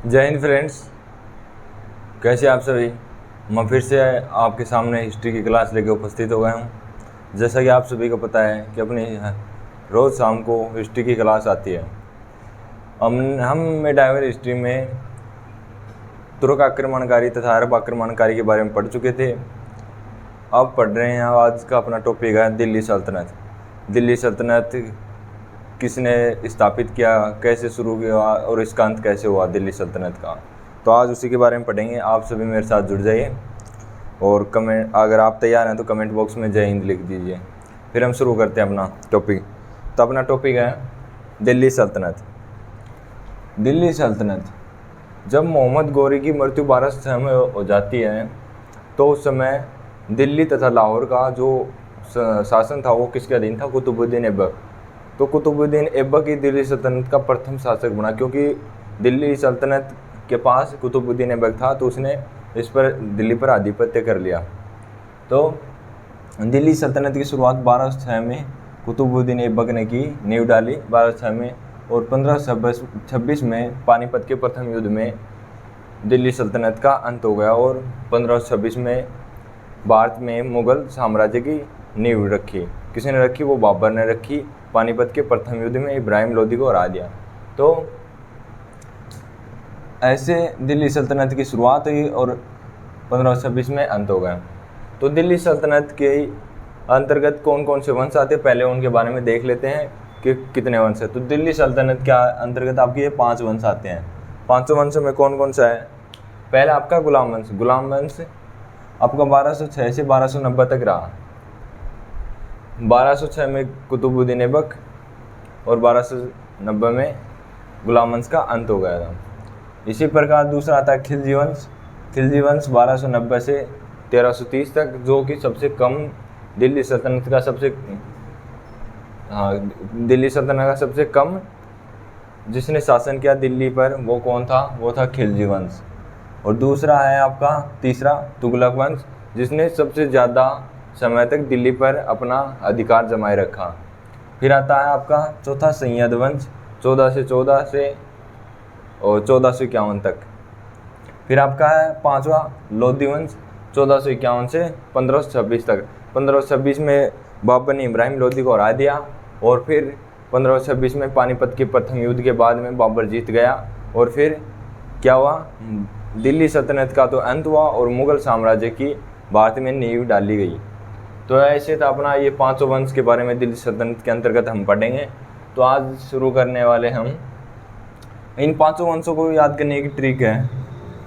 जय हिंद फ्रेंड्स, कैसे आप सभी। मैं फिर से आपके सामने हिस्ट्री की क्लास लेके उपस्थित हो गया हूँ। जैसा कि आप सभी को पता है कि अपनी रोज़ शाम को हिस्ट्री की क्लास आती है। हम मेडाइवल हिस्ट्री में तुर्क आक्रमणकारी तथा अरब आक्रमणकारी के बारे में पढ़ चुके थे। अब पढ़ रहे हैं। आज का अपना टॉपिक है दिल्ली सल्तनत। दिल्ली सल्तनत किसने स्थापित किया, कैसे शुरू किया और इसका अंत कैसे हुआ दिल्ली सल्तनत का, तो आज उसी के बारे में पढ़ेंगे। आप सभी मेरे साथ जुड़ जाइए और कमेंट, अगर आप तैयार हैं तो कमेंट बॉक्स में जय हिंद लिख दीजिए। फिर हम शुरू करते हैं अपना टॉपिक। तो अपना टॉपिक है दिल्ली सल्तनत। दिल्ली सल्तनत, जब मोहम्मद गौरी की मृत्यु 1206 में हो जाती है तो उस समय दिल्ली तथा लाहौर का जो शासन था वो किसके अधीन था? कुतुबुद्दीन ऐबक। तो कुतुबुद्दीन ऐबक ही दिल्ली सल्तनत का प्रथम शासक बना, क्योंकि दिल्ली सल्तनत के पास कुतुबुद्दीन ऐबक था तो उसने इस पर दिल्ली पर आधिपत्य कर लिया। तो दिल्ली सल्तनत की शुरुआत 1206 में कुतुबुद्दीन ऐबक ने की, नींव डाली 1206 में, और 1526 में पानीपत के प्रथम युद्ध में दिल्ली सल्तनत का अंत हो गया और 1526 में भारत में मुगल साम्राज्य की नींव रखी। किसने रखी? वो बाबर ने रखी। पानीपत के प्रथम युद्ध में इब्राहिम लोदी को हरा दिया। तो ऐसे दिल्ली सल्तनत की शुरुआत हुई और 1526 में अंत हो गया। तो दिल्ली सल्तनत के अंतर्गत कौन कौन से वंश आते हैं, पहले उनके बारे में देख लेते हैं कि कितने वंश है। तो दिल्ली सल्तनत के अंतर्गत आपके ये 5 वंश आते हैं। 5 वंश में कौन कौन सा है? पहला आपका गुलाम वंश। गुलाम वंश आपका 1206 से 1290 तक रहा। 1206 में कुतुबुद्दीन ऐबक और 1290 में गुलाम वंश का अंत हो गया था। इसी प्रकार दूसरा आता है खिलजी वंश। खिलजी वंश 1290 से 1330 तक, जो कि सबसे कम दिल्ली सल्तनत का दिल्ली सल्तनत का सबसे कम जिसने शासन किया दिल्ली पर, वो कौन था? वो था खिलजी वंश। और दूसरा है आपका तीसरा तुगलक वंश, जिसने सबसे ज़्यादा समय तक दिल्ली पर अपना अधिकार जमाए रखा। फिर आता है आपका चौथा सैयद वंश, 1414 से और 1451 तक। फिर आपका है 5वां लोधी वंश, 1451 से 1526 तक। 1526 में बाबर ने इब्राहिम लोदी को हरा दिया और फिर 1526 में पानीपत के प्रथम युद्ध के बाद में बाबर जीत गया और फिर क्या हुआ? दिल्ली सल्तनत का तो अंत हुआ और मुगल साम्राज्य की भारत में नींव डाली गई। तो ऐसे था अपना ये 5 वंश के बारे में दिल्ली सल्तनत के अंतर्गत हम पढ़ेंगे। तो आज शुरू करने वाले हम इन 5 वंशों को याद करने की ट्रिक है।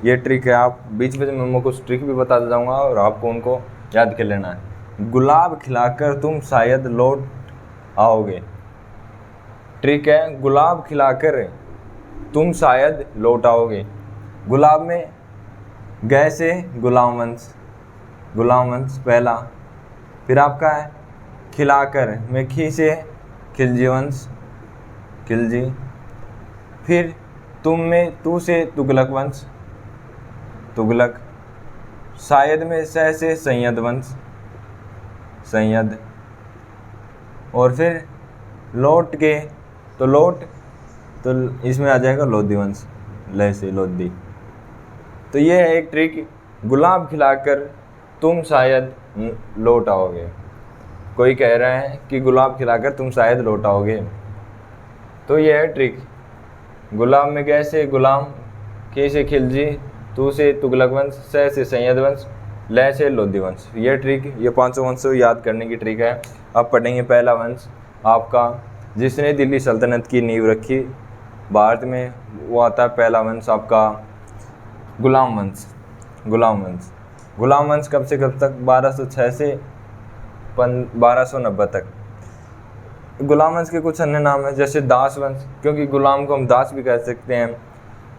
ये ट्रिक है, आप बीच बीच में मैं कुछ ट्रिक भी बताता जाऊंगा और आपको उनको याद कर लेना है। गुलाब खिलाकर तुम शायद लौट आओगे। ट्रिक है, गुलाब खिलाकर तुम शायद लौट आओगे। गुलाब में गए से गुलाम वंश, गुलाम वंश पहला। फिर आपका है खिलाकर में खी से खिलजी वंश, खिलजी। फिर तुम में तू से तुगलक वंश, तुगलक। शायद में सह से सैयद वंश, सैयद। और फिर लौट के तो लौट, तो इसमें आ जाएगा लोधी वंश, लय से लोधी। तो ये है एक ट्रिक, गुलाब खिलाकर तुम शायद लौट आओगे। कोई कह रहा है कि गुलाब खिलाकर तुम शायद लौट आओगे, तो ये है ट्रिक। गुलाब में गए से गुलाम, खी से खिलजी, तू से तुगलक वंश, सह से सैयद वंश, लय से लोधी वंश। ये ट्रिक, ये 5 वंश याद करने की ट्रिक है। अब पढ़ेंगे पहला वंश आपका जिसने दिल्ली सल्तनत की नींव रखी भारत में, वो आता है पहला वंश आपका गुलाम वंश। गुलाम वंश, गुलाम वंश कब से कब तक? 1206 से 1290 तक। गुलाम वंश के कुछ अन्य नाम हैं, जैसे दास वंश, क्योंकि गुलाम को हम दास भी कह सकते हैं।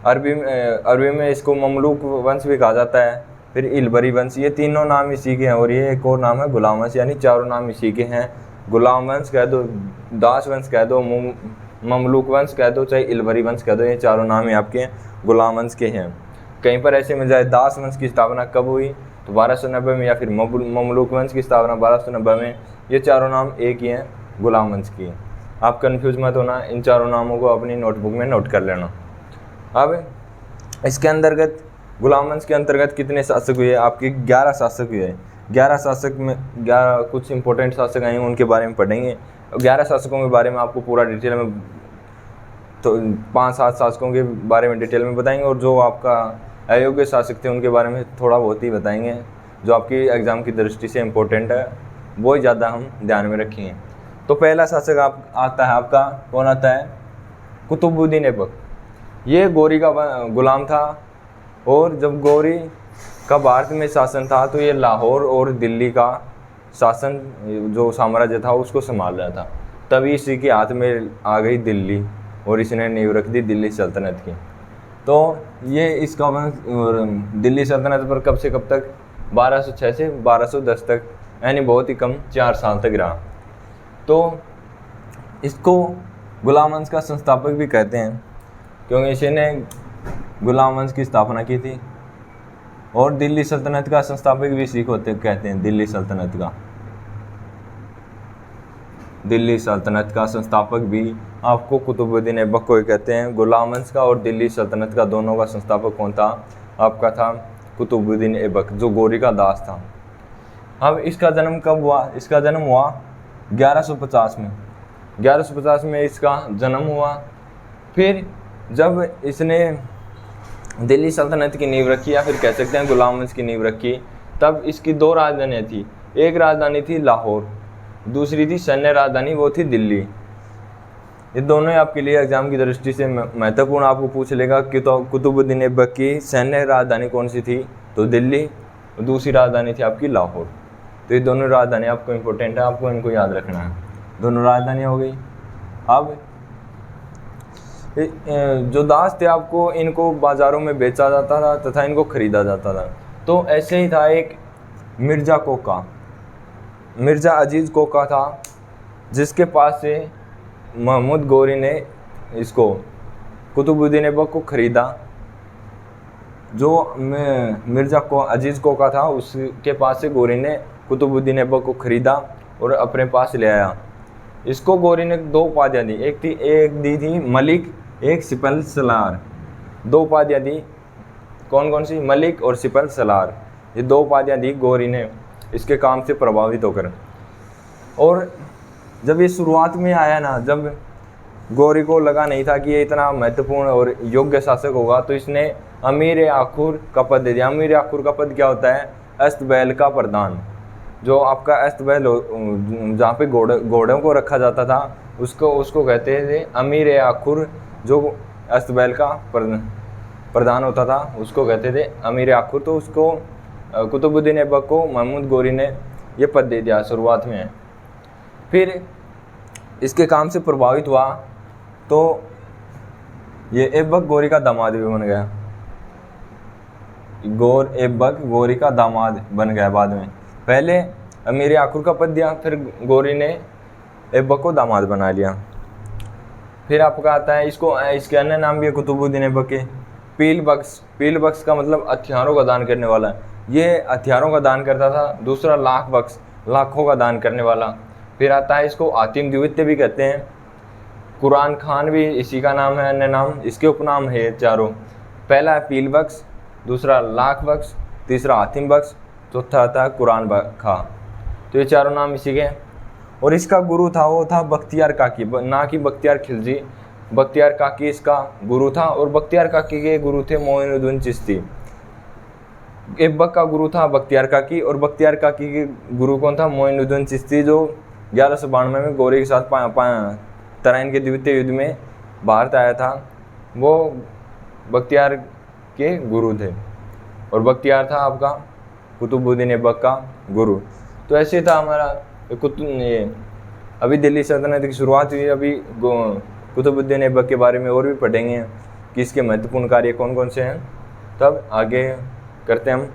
अरबी में इसको ममलूक वंश भी कहा जाता है। फिर इलबरी वंश, ये तीनों नाम इसी के हैं। और ये एक और नाम है गुलाम वंश, यानी चारों नाम इसी के हैं। गुलाम वंश कह दो, दास वंश कह दो, ममलूक वंश कह दो, चाहे इलबरी वंश कह दो, ये चारों नाम ही आपके गुलाम वंश के हैं। कहीं पर ऐसे मिल जाए दास वंश की स्थापना कब हुई, तो 1290 में, या फिर ममलूक वंश की स्थापना 1290 में। ये चारों नाम एक ही हैं, गुलाम वंश की। आप कंफ्यूज मत होना, इन चारों नामों को अपनी नोटबुक में नोट कर लेना। अब इसके अंतर्गत गुलाम वंश के अंतर्गत कितने शासक हुए? आपके 11 शासक हुए। 11 शासक में 11 कुछ इंपॉर्टेंट शासक आए उनके बारे में पढ़ेंगे। 11 शासकों के बारे में आपको पूरा डिटेल में, तो 5-7 शासकों के बारे में डिटेल में बताएंगे, और जो आपका अयोग्य शासक थे उनके बारे में थोड़ा बहुत ही बताएंगे, जो आपकी एग्ज़ाम की दृष्टि से इम्पोर्टेंट है, वो ही ज़्यादा हम ध्यान में रखेंगे। तो पहला शासक आता है आपका, कौन आता है? कुतुबुद्दीन ऐबक। ये गौरी का गुलाम था, और जब गौरी का भारत में शासन था तो ये लाहौर और दिल्ली का शासन, जो साम्राज्य था, उसको संभाल रहा था। तभी इसी के हाथ में आ गई दिल्ली, और इसने नींव रख दी दिल्ली सल्तनत की। तो ये इसका दिल्ली सल्तनत पर कब से कब तक? 1206 से 1210 तक, यानी बहुत ही कम 4 साल तक रहा। तो इसको गुलाम वंश का संस्थापक भी कहते हैं, क्योंकि इसने गुलाम वंश की स्थापना की थी। और दिल्ली सल्तनत का संस्थापक भी इसी को कहते हैं, दिल्ली सल्तनत का। दिल्ली सल्तनत का संस्थापक भी आपको कुतुबुद्दीन ऐबक को ही कहते हैं। गुलाम वंश का और दिल्ली सल्तनत का दोनों का संस्थापक कौन था? आपका था कुतुबुद्दीन ऐबक, जो गौरी का दास था। अब इसका जन्म कब हुआ? इसका जन्म हुआ 1150 में। 1150 में इसका जन्म हुआ। फिर जब इसने दिल्ली सल्तनत की नींव रखी, या फिर कह सकते हैं गुलाम वंश की नींव रखी, तब इसकी 2 राजधानियाँ थी। एक राजधानी थी लाहौर, दूसरी थी सैन्य राजधानी, वो थी दिल्ली। ये दोनों ही आपके लिए एग्जाम की दृष्टि से महत्वपूर्ण आपको पूछ लेगा कि तो कुतुबुद्दीन ऐबक की सैन्य राजधानी कौन सी थी? तो दिल्ली, और दूसरी राजधानी थी आपकी लाहौर। तो ये दोनों राजधानी आपको इम्पोर्टेंट है, आपको इनको याद रखना है। दोनों राजधानियाँ हो गई। अब जो दास थे आपको, इनको बाज़ारों में बेचा जाता था तथा इनको ख़रीदा जाता था। तो ऐसे ही था एक मिर्ज़ा कोका, मिर्ज़ा अजीज़ कोका था, जिसके पास से महमूद गौरी ने इसको कुतुबुद्दीन ऐबक को ख़रीदा। जो मिर्ज़ा को अजीज़ कोका था, उसके पास से गौरी ने कुतुबुद्दीन ऐबक को ख़रीदा और अपने पास ले आया। इसको गौरी ने 2 उपाधियाँ दी, एक दी थी मलिक, एक सिपल सलार। 2 उपाधियाँ दी, कौन कौन सी? मलिक और सिपल सलार। ये 2 उपाधियाँ दी गौरी ने इसके काम से प्रभावित होकर। और जब ये शुरुआत में आया ना, जब गौरी को लगा नहीं था कि ये इतना महत्वपूर्ण और योग्य शासक होगा, तो इसने अमीर आखुर का पद दे दिया। अमीर आखुर का पद क्या होता है? अस्तबैल का प्रधान। जो आपका अस्तबैल जहाँ पे घोड़ों को रखा जाता था, उसको कहते थे अमीर आखुर। जो अस्तबैल का प्रधान होता था उसको कहते थे अमीर आखुर। तो उसको कुतुबुद्दीन ऐबक को महमूद गौरी ने ये पद दे दिया शुरुआत में। फिर इसके काम से प्रभावित हुआ तो ये ऐबक गौरी का दामाद भी बन गया। ऐबक गौरी का दामाद बन गया बाद में। पहले अमीर आखुर का पद दिया, फिर गौरी ने ऐबक को दामाद बना लिया। फिर आपका आता है इसके अन्य नाम भी है कुतुबुद्दीन ऐबक के। पील बख्श। पील बख्श का मतलब हथियारों का दान करने वाला। ये हथियारों का दान करता था। दूसरा लाख बख्श, लाखों का दान करने वाला। फिर आता है इसको आतिम द्वितीय भी कहते हैं। कुरान खान भी इसी का नाम है, अन्य नाम। इसके उपनाम है चारों। पहला है पील बख्श, दूसरा लाख बख्श, तीसरा आतिम बख्श, चौथा आता है कुरान खां। तो ये चारों नाम इसी के। और इसका गुरु था, वो था बख्तियार काकी, ना कि बख्तियार खिलजी। बख्तियार काकी इसका गुरु था, और बख्तियार काकी के गुरु थे मोइनुद्दीन चिश्ती। ऐबक का गुरु था बख्तियार काकी, और बख्तियार काकी के गुरु कौन था? मोइनुद्दीन चिश्ती, जो 1192 में गौरी के साथ तराइन के द्वितीय युद्ध में भारत आया था। वो बख्तियार के गुरु थे, और बख्तियार था आपका कुतुबुद्दीन ऐबक का गुरु। तो ऐसे था हमारा ये अभी दिल्ली सल्तनत की शुरुआत हुई। अभी कुतुबुद्दीन ऐबक के बारे में और भी पढ़ेंगे कि इसके महत्वपूर्ण कार्य कौन कौन से हैं। तब आगे करते हैं हम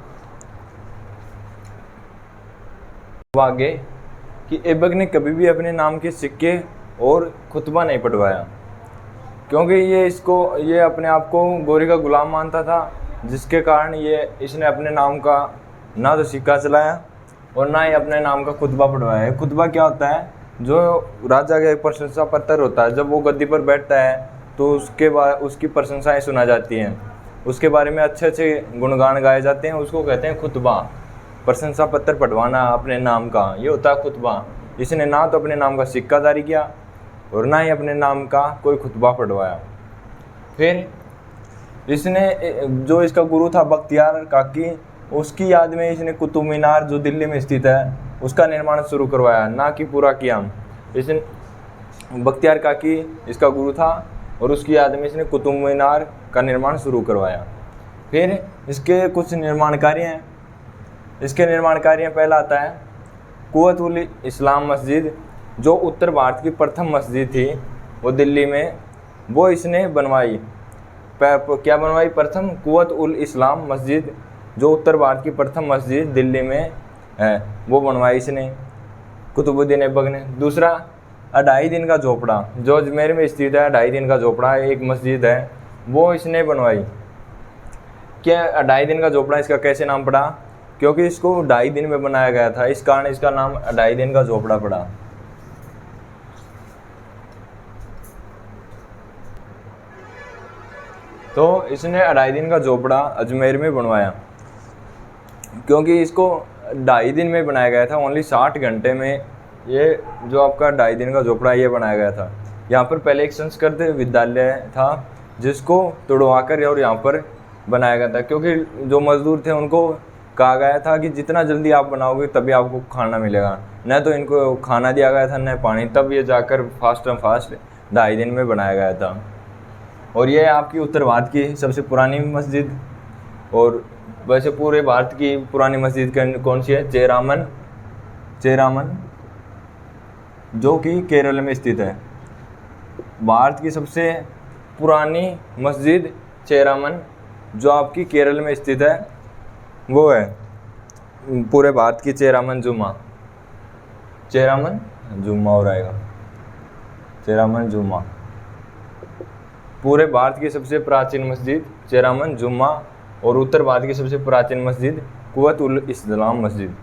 आगे कि ऐबक ने कभी भी अपने नाम के सिक्के और खुतबा नहीं पढ़वाया, क्योंकि ये अपने आप को गौरी का गुलाम मानता था, जिसके कारण इसने अपने नाम का ना तो सिक्का चलाया और ना ही अपने नाम का खुतबा पढ़वाया। खुतबा क्या होता है? जो राजा का एक प्रशंसा पत्र होता है। जब वो गद्दी पर बैठता है तो उसके बाद उसकी प्रशंसाएं सुना जाती हैं। उसके बारे में अच्छे अच्छे गुणगान गाए जाते हैं, उसको कहते हैं खुतबा। प्रशंसा पत्र पढ़वाना अपने नाम का, ये होता है खुतबा। इसने ना तो अपने नाम का सिक्का जारी किया और ना ही अपने नाम का कोई खुतबा पढ़वाया। फिर इसने जो इसका गुरु था बख्तियार काकी, उसकी याद में इसने कुतुब मीनार जो दिल्ली में स्थित है उसका निर्माण शुरू करवाया, ना कि पूरा किया। इसने बख्तियार काकी इसका गुरु था और उसकी याद में इसने कुतुब मीनार का निर्माण शुरू करवाया। फिर इसके कुछ निर्माण कार्य हैं। इसके निर्माण कार्य पहला आता है कुव्वत उल इस्लाम मस्जिद, जो उत्तर भारत की प्रथम मस्जिद थी वो दिल्ली में, वो इसने बनवाई। क्या बनवाई? प्रथम कुव्वत उल इस्लाम मस्जिद, जो उत्तर भारत की प्रथम मस्जिद दिल्ली में है, वो बनवाई इसने, कुतुबुद्दीन ऐबक ने। दूसरा, 2.5 दिन का झोपड़ा, जो अजमेर में स्थित है। 2.5 दिन का झोपड़ा एक मस्जिद है, वो इसने बनवाई। क्या 2.5 दिन का झोपड़ा इसका कैसे नाम पड़ा? क्योंकि इसको 2.5 दिन में बनाया गया था, इस कारण इसका नाम 2.5 दिन का झोपड़ा पड़ा। तो इसने 2.5 दिन का झोपड़ा अजमेर में बनवाया, क्योंकि इसको 2.5 दिन में बनाया गया था। ओनली 60 घंटे में ये जो आपका 2.5 दिन का झोपड़ा ये बनाया गया था। यहाँ पर पहले एक संस्कृत विद्यालय था जिसको तोड़वा कर और यहाँ पर बनाया गया था, क्योंकि जो मजदूर थे उनको कहा गया था कि जितना जल्दी आप बनाओगे तभी आपको खाना मिलेगा, न तो इनको खाना दिया गया था न पानी, तब ये जाकर फास्ट एंड फास्ट 2.5 दिन में बनाया गया था। और ये आपकी उत्तर भारत की सबसे पुरानी मस्जिद, और वैसे पूरे भारत की पुरानी मस्जिद कौन सी है? चेरामन, जो कि केरल में स्थित है। भारत की सबसे पुरानी मस्जिद चेरामन, जो आपकी केरल में स्थित है, वो है पूरे भारत की चेरामन जुम्मा हो रहेगा, चेरामन जुम्मा। पूरे भारत की सबसे प्राचीन मस्जिद चेरामन जुम्मा, और उत्तर भारत की सबसे प्राचीन मस्जिद कुव्वत उल इस्लाम मस्जिद।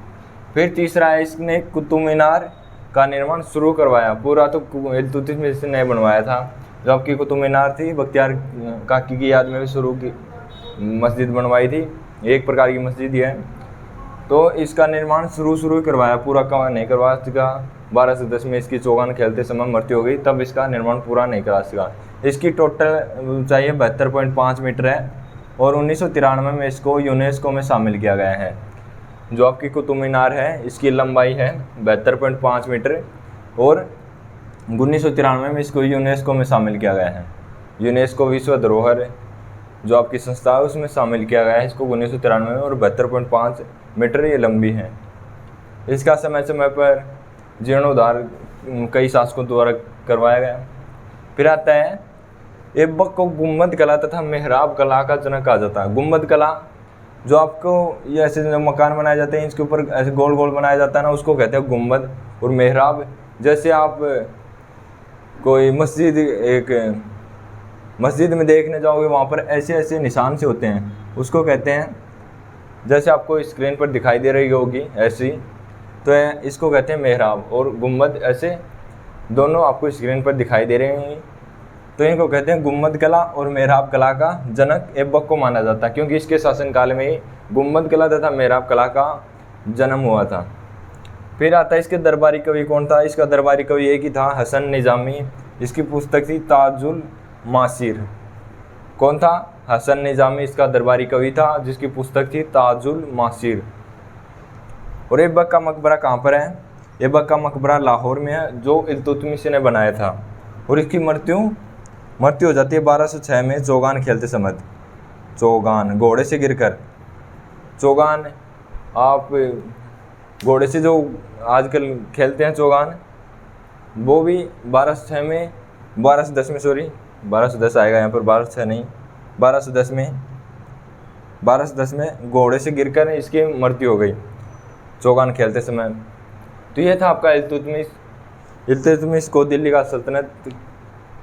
फिर तीसरा है, इसने कुतुब मीनार का निर्माण शुरू करवाया। पूरा तो इल्तुतमिश ने बनवाया था। जो आपकी कुतुब मीनार थी, बख्तियार काकी की याद में भी शुरू की मस्जिद बनवाई थी, एक प्रकार की मस्जिद ही है। तो इसका निर्माण शुरू करवाया, पूरा का नहीं करवा सका। 1210 में इसकी चौगान खेलते समय मृत्यु हो गई, तब इसका निर्माण पूरा नहीं करा सका। इसकी टोटल ऊंचाई 72.5 मीटर है, और 1993 में इसको यूनेस्को में शामिल किया गया है। जो आपकी कुतुब मीनार है, इसकी लंबाई है 72.5 मीटर, और 1993 में इसको यूनेस्को में शामिल किया गया है। यूनेस्को विश्व धरोहर जो आपकी संस्था है उसमें शामिल किया गया है इसको 1993 में, और 72.5 मीटर ये लंबी है। इसका समय समय पर जीर्णोद्धार कई शासकों द्वारा करवाया गया। फिर आता है, ऐबक को गुम्बद कला तथा मेहराब कला का जनक कहा जाता है। गुम्बद कला, जो आपको ये ऐसे जो मकान बनाए जाते हैं इसके ऊपर ऐसे गोल गोल बनाया जाता है ना, उसको कहते हैं गुम्बद। और मेहराब, जैसे आप कोई मस्जिद में देखने जाओगे, वहाँ पर ऐसे ऐसे निशान से होते हैं, उसको कहते हैं, जैसे आपको स्क्रीन पर दिखाई दे रही होगी ऐसी, तो इसको कहते हैं मेहराब। और गुम्बद ऐसे दोनों आपको स्क्रीन पर दिखाई दे रहे हैं, तो इनको कहते हैं गुम्बद कला। और मेहराब कला का जनक ऐबक को माना जाता है, क्योंकि इसके शासनकाल में ही गुम्बद कला तथा मेहराब कला का जन्म हुआ था। फिर आता है, इसके दरबारी कवि कौन था? इसका दरबारी कवि एक ही था, हसन निजामी। इसकी पुस्तक थी ताजुल मासीर। कौन था? हसन निजामी इसका दरबारी कवि था, जिसकी पुस्तक थी ताजुल मासीर। और ऐबक का मकबरा कहाँ पर है? ऐबक का मकबरा लाहौर में है, जो इल्तुतमिश ने बनाया था। और इसकी मृत्यु हो जाती है 1206 में चौगान खेलते समय। चौगान घोड़े से गिरकर, चौगान आप घोड़े से जो आजकल खेलते हैं चौगान, वो भी 1210 आएगा यहाँ पर, 1206 नहीं, 1210 में घोड़े से गिरकर इसकी मृत्यु हो गई चौगान खेलते समय। तो ये था आपका इल्तुतमिश को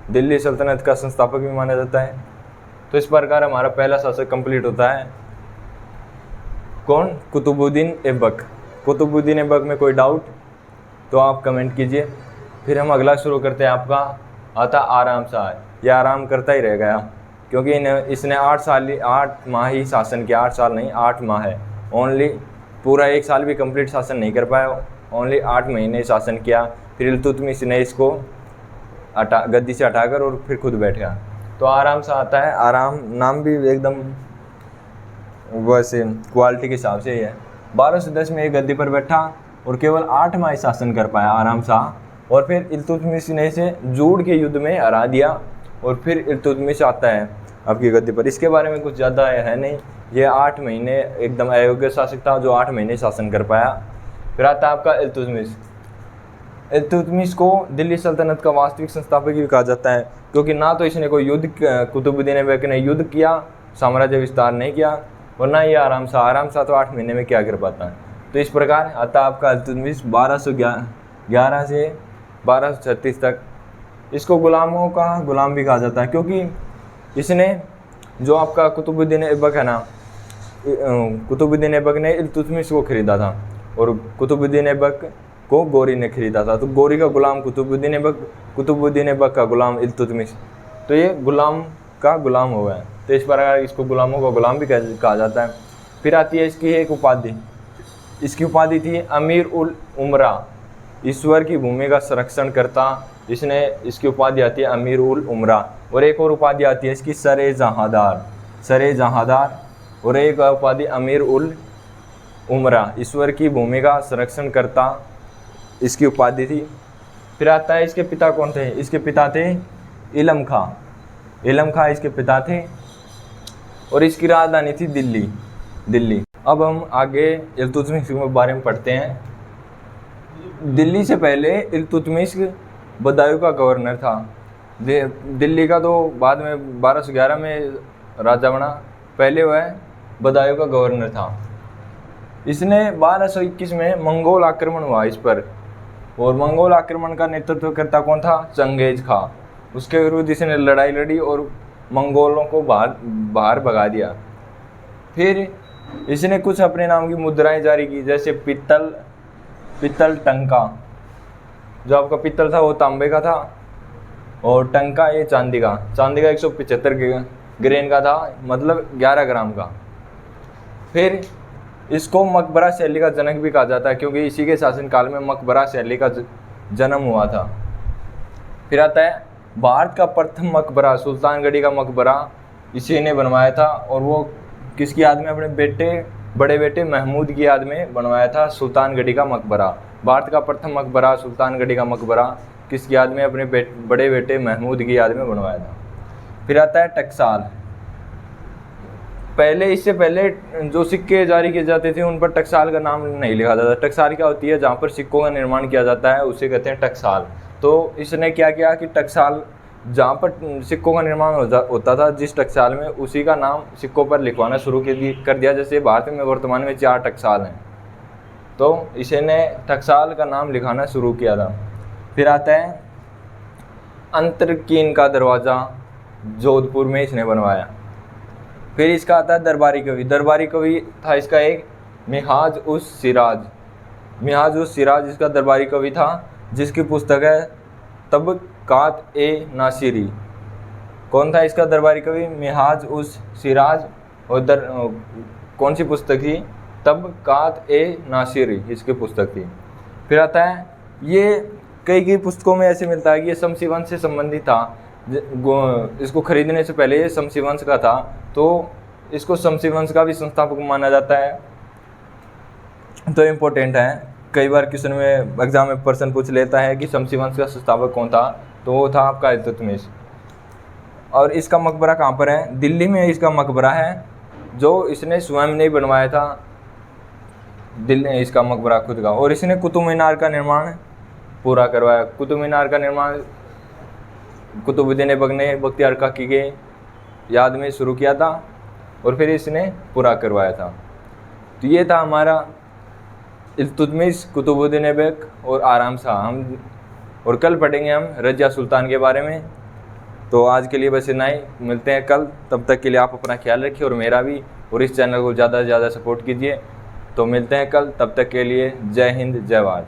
दिल्ली सल्तनत का संस्थापक भी माना जाता है। तो इस प्रकार हमारा पहला शासक कंप्लीट होता है। कौन? कुतुबुद्दीन ऐबक। कुतुबुद्दीन ऐबक में कोई डाउट तो आप कमेंट कीजिए। फिर हम अगला शुरू करते हैं। आपका आता आराम शाह, यह आराम करता ही रह गया। क्योंकि इसने 8 माह ही शासन किया, 8 साल नहीं 8 माह है ओनली, पूरा 1 साल भी कंप्लीट शासन नहीं कर पाया, ओनली 8 महीने शासन किया। फिर इल्तुतमिश ने इसको गद्दी से हटाकर और फिर खुद बैठ गया। तो आराम सा आता है, आराम नाम भी एकदम वैसे क्वालिटी के हिसाब से ही है। 1210 में एक गद्दी पर बैठा और केवल 8 माह शासन कर पाया आराम सा, और फिर इल्तुतमिश ने इसे जूड़ के युद्ध में हरा दिया और फिर इल्तुतमिश आता है आपकी गद्दी पर। इसके बारे में कुछ ज़्यादा है नहीं, ये 8 महीने एकदम अयोग्य शासक था जो 8 महीने शासन कर पाया। फिर आता है आपका इल्तुतमिश। इल्तुतमिश को दिल्ली सल्तनत का वास्तविक संस्थापक भी कहा जाता है, क्योंकि ना तो इसने कोई युद्ध, कुतुबुद्दीन ऐबक ने युद्ध किया, साम्राज्य विस्तार नहीं किया, और ना ये आराम सा तो 8 महीने में क्या कर पाता है। तो इस प्रकार आता है आपका इल्तुतमिश 1211 से 1236 तक। इसको गुलामों का गुलाम भी कहा जाता है, क्योंकि इसने जो आपका कुतुबुद्दीन ऐबक है ना, कुतुबुद्दीन ऐबक ने इल्तुतमिश को खरीदा था और कुतुबुद्दीन ऐबक को गोरी ने खरीदा था। तो गोरी का गुलाम कुतुबुद्दीन ऐबक, कुतुबुद्दीन ऐबक का गुलाम इल्तुतमिश, तो ये गुलाम का गुलाम हो गया। तो इस प्रकार इसको गुलामों का गुलाम भी कहा जाता है। फिर आती है इसकी एक उपाधि, इसकी उपाधि थी अमीर उल उमरा, ईश्वर की भूमि का संरक्षण करता, इसने इसकी उपाधि आती है अमीर उल उमरा। और एक और उपाधि आती है इसकी सरे जहादार, सरे जहादार, और एक उपाधि अमीर उल उमरा, ईश्वर की भूमि का संरक्षण करता, इसकी उपाधि थी। फिर आता है इसके पिता कौन थे, इसके पिता थे इलम खां, इलम खां इसके पिता थे, और इसकी राजधानी थी दिल्ली। अब हम आगे इल्तुतमिश के बारे में पढ़ते हैं। दिल्ली से पहले इल्तुतमिश बदायूं का गवर्नर था। दिल्ली का तो बाद में 1211 में राजा बना, पहले वह बदायूं का गवर्नर था। इसने 1221 में मंगोल आक्रमण हुआ इस पर, और मंगोल आक्रमण का नेतृत्व करता कौन था, चंगेज खां। उसके विरुद्ध इसने लड़ाई लड़ी और मंगोलों को बाहर भगा दिया। फिर इसने कुछ अपने नाम की मुद्राएं जारी की, जैसे पित्तल टंका, जो आपका पित्तल था वो तांबे का था, और टंका ये चांदी का 175 ग्रेन का था, मतलब 11 ग्राम का। फिर इसको मकबरा शैली का जनक भी कहा जाता है, क्योंकि इसी के शासनकाल में मकबरा शैली का जन्म हुआ था। फिर आता है भारत का प्रथम मकबरा, सुल्तानगढ़ी का मकबरा इसी ने बनवाया था, और वो किसकी याद में, अपने बड़े बेटे महमूद की याद में बनवाया था सुल्तानगढ़ी का मकबरा। भारत का प्रथम मकबरा सुल्तानगढ़ी का मकबरा किसकी याद में, अपने बड़े बेटे महमूद की याद में बनवाया था। फिर आता है टकसाल। इससे पहले जो सिक्के जारी किए जाते थे उन पर टकसाल का नाम नहीं लिखा जाता। टकसाल क्या होती है, जहाँ पर सिक्कों का निर्माण किया जाता है उसे कहते हैं टकसाल। तो इसने क्या किया कि टकसाल, जहाँ पर सिक्कों का निर्माण होता था जिस टकसाल में, उसी का नाम सिक्कों पर लिखवाना शुरू कर दिया। जैसे भारत में वर्तमान में 4 टकसाल हैं, तो इसने टकसाल का नाम लिखाना शुरू किया था। फिर आता है अंतरकीन का दरवाज़ा, जोधपुर में इसने बनवाया। फिर इसका आता है दरबारी कवि। दरबारी कवि था इसका एक मिहाज उस सिराज इसका दरबारी कवि था, जिसकी पुस्तक है तबकात ए नासिरी। कौन था इसका दरबारी कवि, मिहाज उस सिराज, और कौन सी पुस्तक थी, तबकात ए नासिरी इसकी पुस्तक थी। फिर आता है ये कई पुस्तकों में ऐसे मिलता है कि ये शमसी वंश से संबंधित था। इसको खरीदने से पहले ये शमसी वंश का था, तो इसको शमसी वंश का भी संस्थापक माना जाता है। तो इम्पोर्टेंट है, कई बार क्वेश्चन में एग्जाम में प्रश्न पूछ लेता है कि शमसी वंश का संस्थापक कौन था, तो वो था आपका इल्तुतमिश। और इसका मकबरा कहाँ पर है, दिल्ली में इसका मकबरा है, जो इसने स्वयं नहीं बनवाया था, दिल्ली इसका मकबरा खुद का। और इसने कुतुब मीनार का निर्माण पूरा करवाया। कुतुब मीनार का निर्माण कुतुबुद्दीन ऐबक ने बख्तियार काकी के याद में शुरू किया था, और फिर इसने पूरा करवाया था। तो ये था हमारा इल्तुतमिश, कुतुबुद्दीन ऐबक और आराम शाह। और कल पढ़ेंगे हम रजिया सुल्तान के बारे में। तो आज के लिए बस इतना ही, मिलते हैं कल। तब तक के लिए आप अपना ख्याल रखिए और मेरा भी, और इस चैनल को ज़्यादा से ज़्यादा सपोर्ट कीजिए। तो मिलते हैं कल, तब तक के लिए जय हिंद जय भारत।